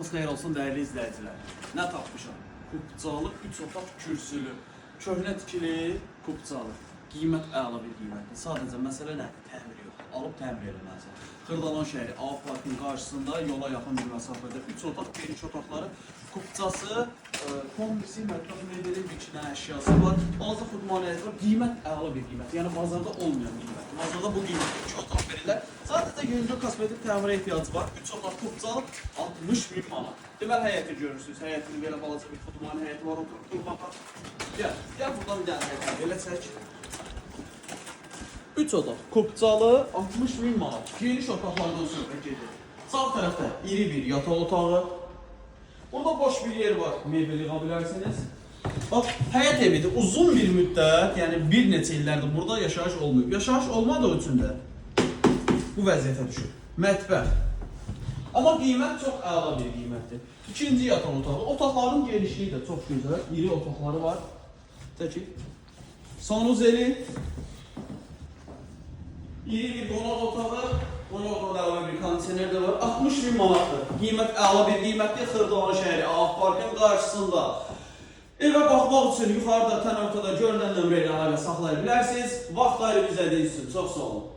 Xeyir olsun değerli izleyiciler. Ne tapmışam? Kupcalı 3 otaq kürsülü, köhnə tikili kupcalı. Qiymət əla bir qiymətdir. Sadəcə məsələ nədir? Təmir yox. Alıb təmir eləməlisən. Xırdalan şəhəri A parkın qarşısında yola yaxın bir məsafədə 3 otaq, geniş otaqları kupcası, kombisi, mətbəx mebeli, bir iki dənə əşyası var. Balaca xudmaniyyəti var. Qiymət əla bir qiymət. Yəni bazarda olmayan qiymət. Bazarda bu qiymətdə 2 otaq verirlər. Sadəcə yüngül kosmetik təmirə ehtiyacı var. 3 otaq kupcalı 60.000 manat. Deməli həyəti görürsünüz. Həyətinin belə balaca bir xudmani həyəti var. Oturub durmağa. Gəl buradan bir dənə həyət. Belə çək. 3 otaq kupcalı 60.000 manat. Geniş otaqlardan söhbət gedir. Sağ tərəfdə iri bir yataq otağı. Burada boş bir yer var. Mebel yığa bilərsiniz. Bax, həyət evidir. Uzun bir müddət, yəni bir neçə illərdir burada yaşayış olmuyor. Yaşayış olmadığı üçün də bu vəziyyətə düşür. Mətbəx. Amma qiymət çox əla bir qiymətdir. İkinci yataq otağı. Otaqların genişliyi də çox gözəl. İri otaqları var. Təki. Sanuzeli. İri bir qonaq otağı. Qonaq otağında əlavə bir kondisioner də var. 60.000 manatdır. Qiymət əla bir qiymətdir. Xırdalan şəhəri A parkın qarşısında. Evə baxmaq üçün yuxarıda tənə ortada görünən nömrə ilə əlaqə saxlaya bilərsiniz. Vaxt ayırıb izlədiyiniz üçün çox sağ olun.